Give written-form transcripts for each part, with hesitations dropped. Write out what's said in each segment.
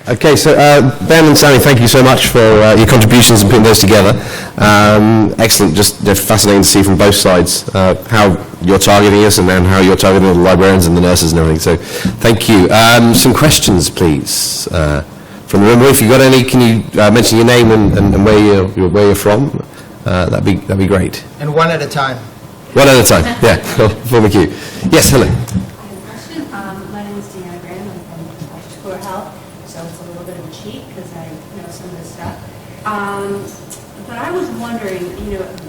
Okay, so Ben and Sammy, thank you so much for your contributions and putting those together. Excellent, just fascinating to see from both sides how you're targeting us and then how you're targeting the librarians and the nurses and everything. So thank you. Some questions, please, from the room. If you've got any, can you mention your name and where you're from? That'd be great. And one at a time. One at a time, yeah. Form a queue. Yes, hello. My name is Deanna Graham. I'm from Core Health, so it's a little bit of a cheat because I know some of this stuff. But I was wondering,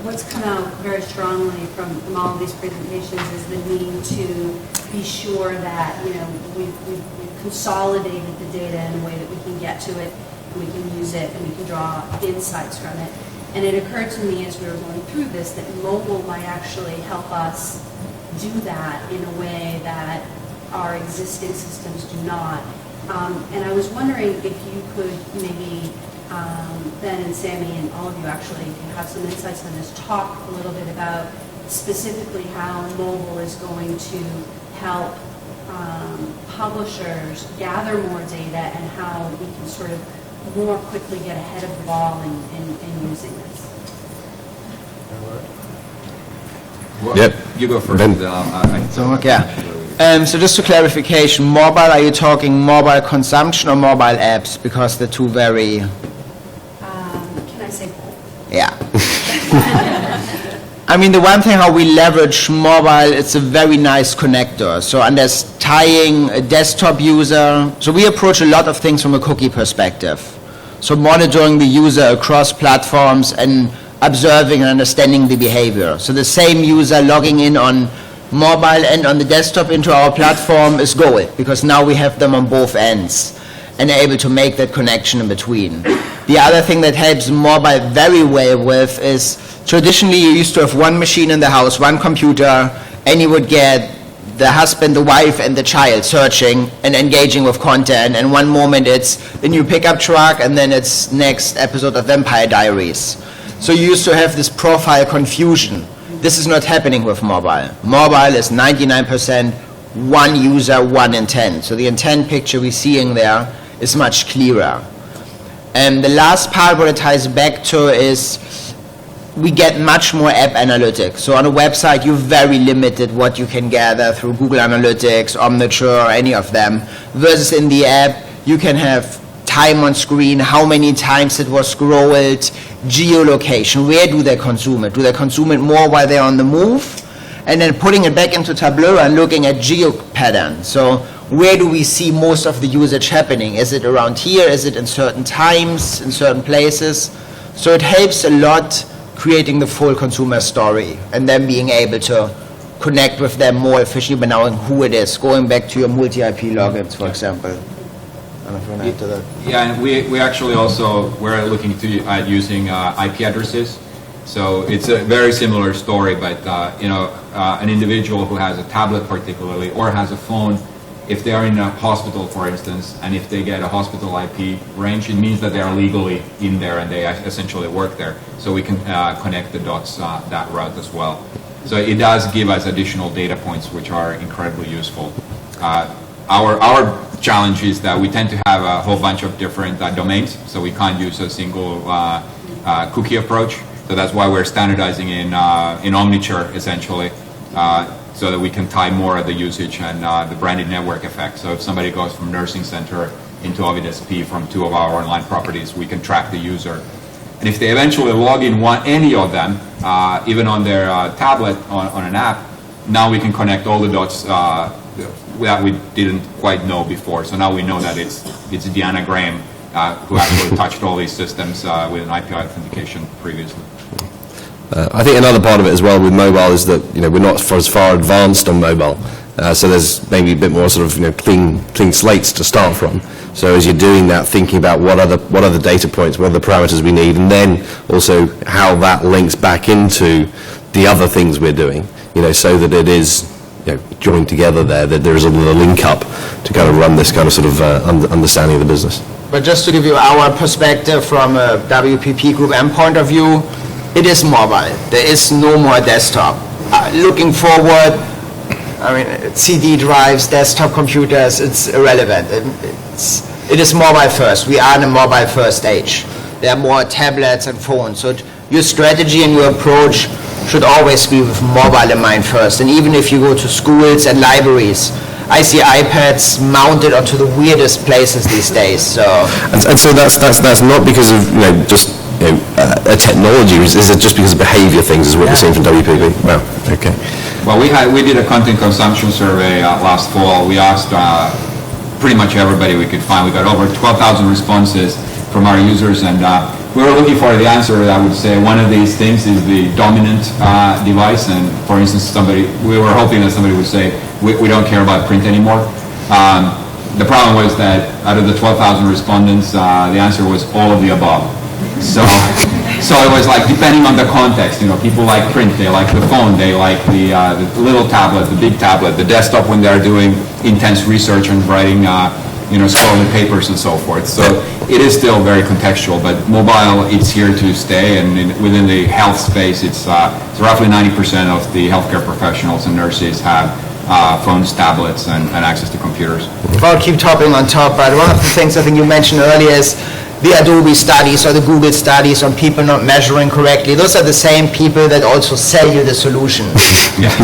what's come out very strongly from all of these presentations is the need to be sure that, we've consolidated the data in a way that we can get to it, and we can use it, and we can draw insights from it. And it occurred to me as we were going through this that mobile might actually help us do that in a way that our existing systems do not. And I was wondering if you could maybe, Ben and Sammy and all of you actually have some insights on this, talk a little bit about specifically how mobile is going to help publishers gather more data and how we can sort of more quickly get ahead of the ball in using this. Well, yep. You go first. So just for clarification, mobile, are you talking mobile consumption or mobile apps? Because the two vary. Can I say both? Yeah. I mean, the one thing how we leverage mobile, it's a very nice connector. So tying a desktop user. So we approach a lot of things from a cookie perspective. So monitoring the user across platforms and observing and understanding the behavior. So the same user logging in on mobile and on the desktop into our platform is gold, because now we have them on both ends and able to make that connection in between. The other thing that helps mobile very well with is traditionally you used to have one machine in the house, one computer, and you would get the husband, the wife, and the child searching and engaging with content, and one moment it's a new pickup truck, and then it's next episode of Vampire Diaries. So you used to have this profile confusion. This is not happening with mobile. Mobile is 99% one user, one intent. So the intent picture we're seeing there is much clearer. And the last part what it ties back to is we get much more app analytics. So on a website, you're very limited what you can gather through Google Analytics, Omniture, or any of them. Versus in the app, you can have time on screen, how many times it was scrolled, geolocation, where do they consume it? Do they consume it more while they're on the move? And then putting it back into Tableau and looking at geo patterns. So where do we see most of the usage happening? Is it around here? Is it in certain times, in certain places? So it helps a lot creating the full consumer story and then being able to connect with them more efficiently by knowing who it is, going back to your multi-IP logins, for example. I don't know if you want to add to that. Yeah, and we actually also, we're looking at using IP addresses. So it's a very similar story, but an individual who has a tablet particularly or has a phone, if they are in a hospital, for instance, and if they get a hospital IP range, it means that they are legally in there and they essentially work there. So we can connect the dots that route as well. So it does give us additional data points, which are incredibly useful. Our challenge is that we tend to have a whole bunch of different domains, so we can't use a single cookie approach. So that's why we're standardizing in Omniture, essentially, so that we can tie more of the usage and the branded network effect. So if somebody goes from Nursing Center into OvidSP from two of our online properties, we can track the user. And if they eventually log in any of them, even on their tablet on an app, now we can connect all the dots that we didn't quite know before. So now we know that it's Deanna Graham who actually touched all these systems with an IP authentication previously. I think another part of it as well with mobile is that we're not as far advanced on mobile, so there's maybe a bit more sort of clean slates to start from. So as you're doing that, thinking about what are the data points, what are the parameters we need, and then also how that links back into the other things we're doing, so that it is joined together there, that there is a link up to kind of run this kind of sort of understanding of the business. But just to give you our perspective from a WPP Group M point of view, it is mobile. There is no more desktop. Looking forward, I mean, CD drives, desktop computers, it's irrelevant. it is mobile first. We are in a mobile first age. There are more tablets and phones. So your strategy and your approach should always be with mobile in mind first. And even if you go to schools and libraries, I see iPads mounted onto the weirdest places these days. So And so that's not because of just a technology. Is it just because of behaviour things? Is what we're seeing from WPP? Wow. Okay. Well, we did a content consumption survey last fall. We asked pretty much everybody we could find. We got over 12,000 responses from our users, and we were looking for the answer. I would say one of these things is the dominant device, and for instance, we were hoping that somebody would say, we don't care about print anymore. The problem was that out of the 12,000 respondents, the answer was all of the above. So it was like depending on the context. People like print, they like the phone, they like the little tablet, the big tablet, the desktop when they're doing intense research and writing scholarly papers and so forth. So it is still very contextual, but mobile, it's here to stay, and within the health space, it's roughly 90% of the healthcare professionals and nurses have phones, tablets, and access to computers. I'll keep topping on top, but one of the things I think you mentioned earlier is the Adobe studies or the Google studies on people not measuring correctly. Those are the same people that also sell you the solution.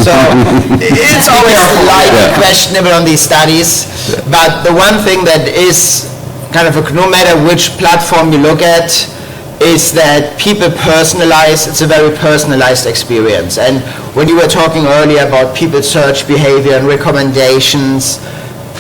So it's always slightly questionable on these studies, but the one thing that is kind of no matter which platform you look at, is that people personalize. It's a very personalized experience. And when you were talking earlier about people's search behavior and recommendations,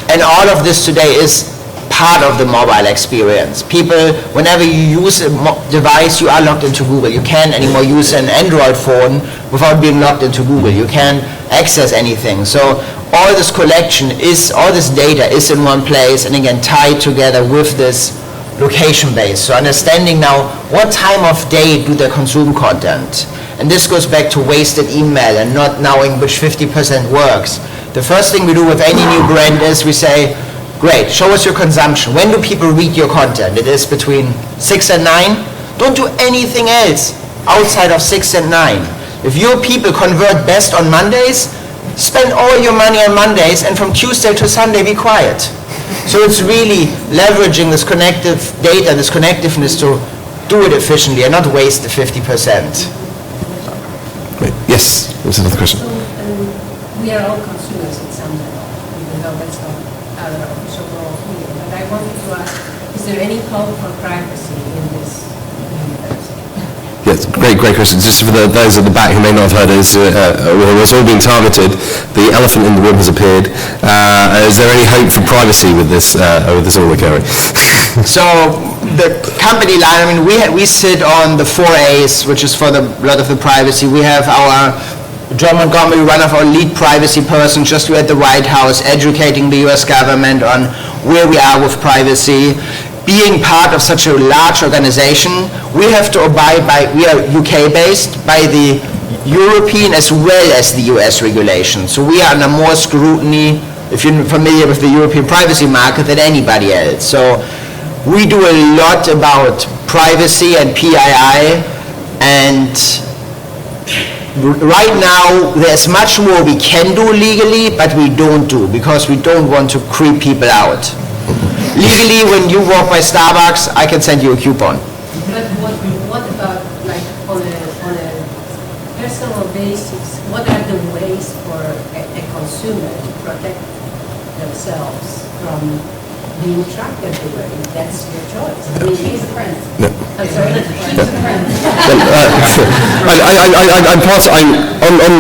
and all of this today is part of the mobile experience. People, whenever you use a device, you are logged into Google. You can't anymore use an Android phone without being logged into Google. You can't access anything. So all this collection all this data is in one place, and again tied together with this location base. So understanding now what time of day do they consume content. And this goes back to wasted email and not knowing which 50% works. The first thing we do with any new brand is we say, great, show us your consumption. When do people read your content? It is between 6 and 9. Don't do anything else outside of 6 and 9. If your people convert best on Mondays, spend all your money on Mondays, and from Tuesday to Sunday be quiet. So it's really leveraging this connective data, this connectiveness to do it efficiently and not waste the 50%. Great. Yes, there's another question. So, we are all consumers at some level, even though that's not our official role here. But I wanted to ask, is there any hope for privacy in this universe? Yes, great question. Just for those at the back who may not have heard it, it's all being targeted. The elephant in the room has appeared. Is there any hope for privacy with this all occurring? So the company line, I mean, we sit on the 4As, which is for a lot of the privacy. We have our John Montgomery, one of our lead privacy persons, just at the White House, educating the U.S. government on where we are with privacy. Being part of such a large organization, we have to abide by, we are UK-based, by the European as well as the US regulations. So we are under more scrutiny, if you're familiar with the European privacy market, than anybody else. So we do a lot about privacy and PII, and right now there's much more we can do legally, but we don't do, because we don't want to creep people out. Legally, when you walk by Starbucks, I can send you a coupon. But what about, like, on a personal basis, what are the ways for a consumer to protect themselves from being tracked everywhere? If that's your choice. I mean, he's a friend. I'm sorry, he's a friend.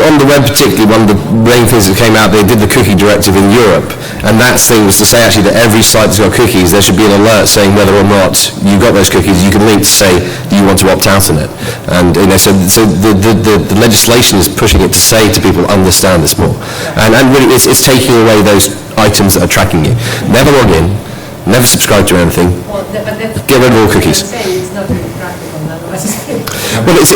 On the web particularly, one of the main things that came out, they did the cookie directive in Europe, and that thing was to say actually that every site that's got cookies, there should be an alert saying whether or not you got those cookies. You can link to say you want to opt out on it, and so the legislation is pushing it to say to people, understand this more, and really it's taking away those items that are tracking you. Never log in, never subscribe to anything. Well, but that's Get rid of all cookies. I'm saying it's not very practical, nonetheless. Well, it's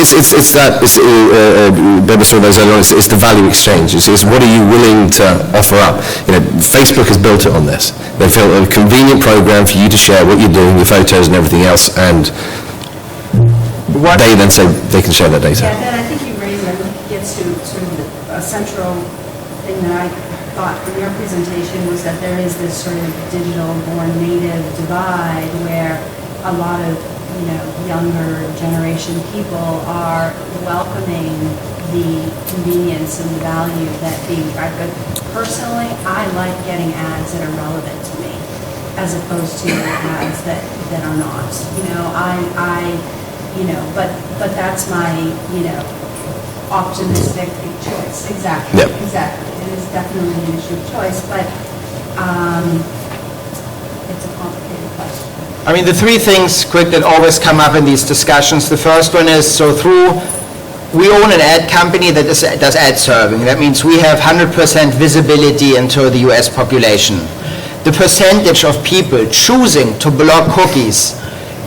the value exchange. It's what are you willing to offer up? Facebook has built it on this. They've built a convenient program for you to share what you're doing, your photos and everything else, and they then say they can share that data. Yeah, then I think you raised, I think it gets to sort of a central thing that I thought from your presentation was that there is this sort of digital-born native divide where a lot of, younger generation people are welcoming the convenience and the value that being tracked. But personally, I like getting ads that are relevant to me, as opposed to ads that are not. But that's my, optimistic choice. Exactly. Yep. Exactly. It is definitely an issue of choice, but it's a complicated question. I mean, the three things quick that always come up in these discussions. The first one is, we own an ad company that does ad serving. That means we have 100% visibility into the US population. The percentage of people choosing to block cookies,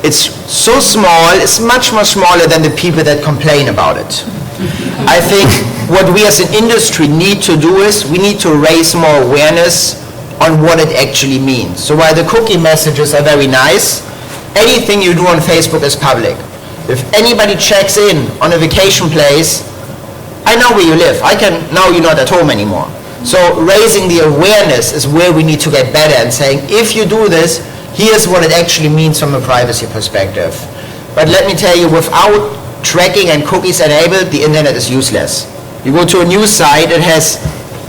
it's so small, it's much more smaller than the people that complain about it. I think what we as an industry need to do is we need to raise more awareness on what it actually means. So while the cookie messages are very nice, anything you do on Facebook is public. If anybody checks in on a vacation place, I know where you live. Now you're not at home anymore. So raising the awareness is where we need to get better and saying, if you do this, here's what it actually means from a privacy perspective. But let me tell you, without tracking and cookies enabled, the internet is useless. You go to a news site, it has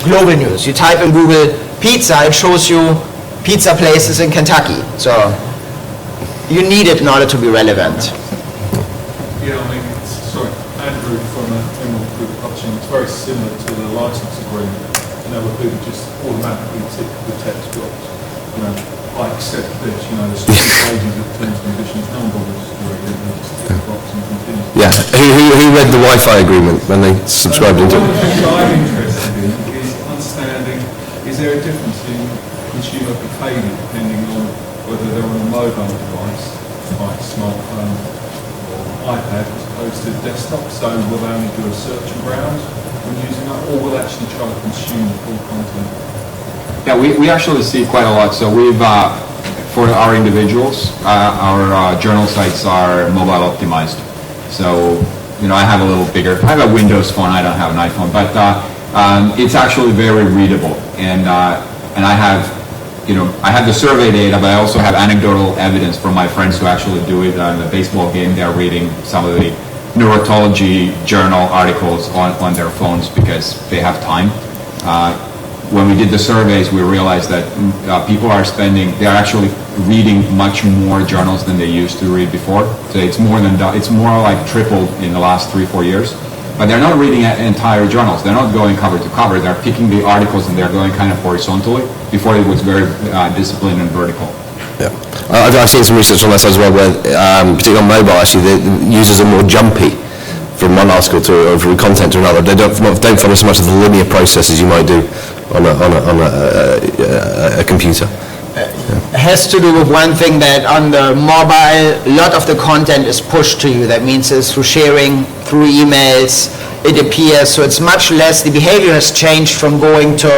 global news. You type in Google pizza, it shows you pizza places in Kentucky. So you need it in order to be relevant. Yeah, I mean, Andrew from Emerald Group Publishing, it's very similar to the license agreement, where people just automatically tick the text box. I accept this, the pages of terms and conditions, no one bothers to read it, they just tick the box and continue. Yeah. Who read the Wi-Fi agreement when they subscribed into it? One of the things I'm interested in is understanding, is there a difference in consumer behaviour depending on whether they're on a mobile device, like smartphone or iPad, as opposed to desktop? So will they only do a search and browse when using that, or will actually try to consume the full content? Yeah, we actually see quite a lot. So we've, for our individuals, our journal sites are mobile optimized. So, I have a little bigger, I have a Windows phone, I don't have an iPhone, but it's actually very readable. And I have, I have the survey data, but I also have anecdotal evidence from my friends who actually do it on the baseball game. They're reading some of the neurology journal articles on their phones because they have time. When we did the surveys, we realized that people they're actually reading much more journals than they used to read before. So it's more like tripled in the last 3-4 years. But they're not reading entire journals. They're not going cover to cover. They're picking the articles and they're going kind of horizontally. Before it was very disciplined and vertical. Yeah. I've seen some research on that side as well, where particularly on mobile, actually, the users are more jumpy from one article or from content to another. They don't follow so much of the linear process as you might do on a computer. It has to do with one thing, that on the mobile, a lot of the content is pushed to you. That means it's through sharing, through emails, it appears. So it's much less, the behavior has changed from going to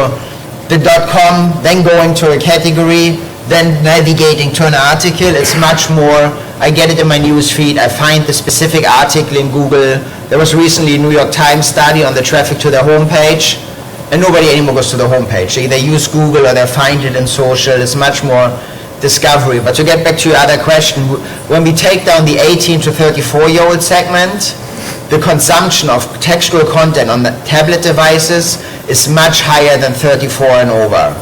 the .com, then going to a category, then navigating to an article. It's much more, I get it in my news feed, I find the specific article in Google. There was recently a New York Times study on the traffic to their homepage, and nobody anymore goes to the homepage. They either use Google or they find it in social. It's much more discovery. But to get back to your other question, when we take down the 18 to 34-year-old segment, the consumption of textual content on the tablet devices is much higher than 34 and over.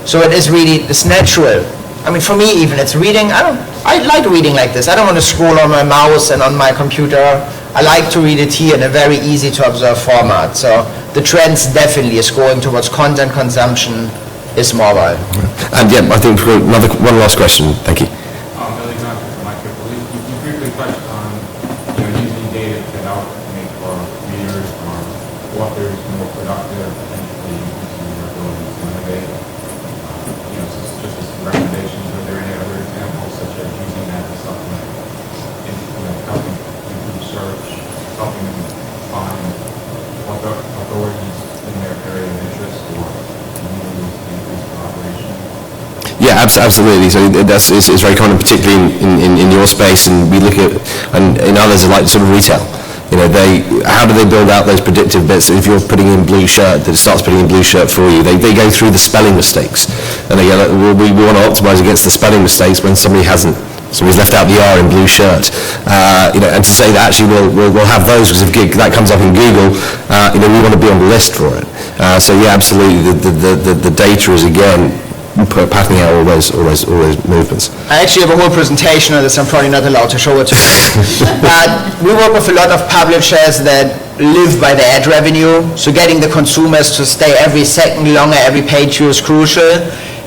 So it is really, it's natural. I mean, for me even, it's reading, I like reading like this. I don't want to scroll on my mouse and on my computer. I like to read it here in a very easy to observe format. So the trends definitely is going towards content consumption is mobile. And yeah, I think we've got one last question. Thank you. You briefly touched on using data to help make readers or authors more productive and increasing their ability to innovate. Just as recommendations, are there any other examples such as using that to supplement helping improve search, helping them find authorities in their area of interest or communities to increase collaboration? Yeah, absolutely. So it's very common, particularly in your space, and we look at, and in others like sort of retail. how do they build out those predictive bits? If you're putting in blue shirt, that it starts putting in blue shirt for you. They go through the spelling mistakes, and they go, well, we want to optimize against the spelling mistakes when somebody's left out the R in blue shirt. And to say that actually we'll have those, because if that comes up in Google, we want to be on the list for it. So yeah, absolutely, the data is again patterning out all those movements. I actually have a whole presentation on this. I'm probably not allowed to show it today. But we work with a lot of publishers that live by the ad revenue, so getting the consumers to stay every second longer, every page view is crucial.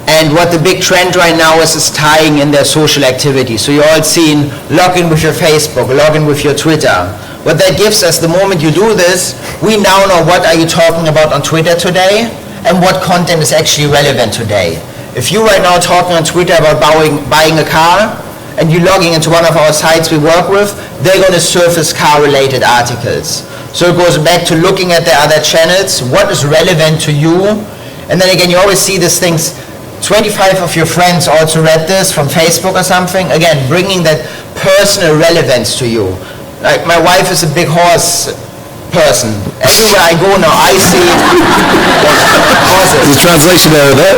And what the big trend right now is tying in their social activity. So you're all seeing log in with your Facebook, log in with your Twitter. What that gives us, the moment you do this, we now know what are you talking about on Twitter today and what content is actually relevant today. If you right now talking on Twitter about buying a car and you're logging into one of our sites we work with, they're going to surface car-related articles. So it goes back to looking at the other channels, what is relevant to you. And then again, you always see these things, 25 of your friends also read this from Facebook or something. Again, bringing that personal relevance to you. Like my wife is a big horse person. Everywhere I go now, I see horses. There's a translation error there.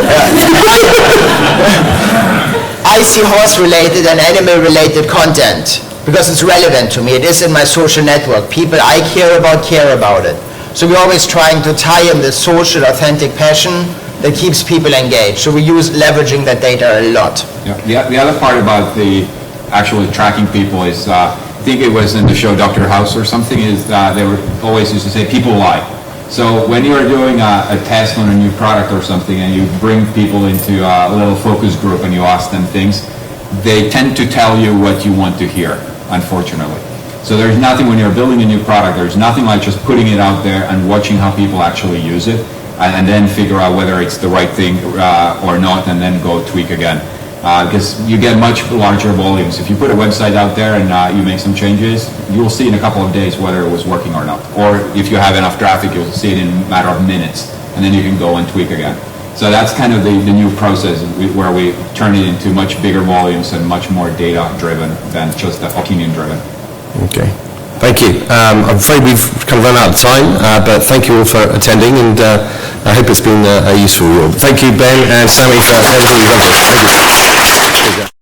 I see horse-related and animal-related content because it's relevant to me. It is in my social network. People I care about it. So we're always trying to tie in the social, authentic passion that keeps people engaged. So we use leveraging that data a lot. Yeah. The other part about the actually tracking people is, I think it was in the show Dr. House or something, is they were always used to say people lie. So when you're doing a test on a new product or something and you bring people into a little focus group and you ask them things, they tend to tell you what you want to hear, unfortunately. So there's nothing, when you're building a new product, there's nothing like just putting it out there and watching how people actually use it, and then figure out whether it's the right thing or not, and then go tweak again. Because you get much larger volumes. If you put a website out there and you make some changes, you'll see in a couple of days whether it was working or not. Or if you have enough traffic, you'll see it in a matter of minutes, and then you can go and tweak again. So that's kind of the new process where we turn it into much bigger volumes and much more data-driven than just opinion-driven. Okay. Thank you. I'm afraid we've kind of run out of time, but thank you all for attending, and I hope it's been useful for you all. Thank you, Ben and Sammy, for everything you've done. Thank you.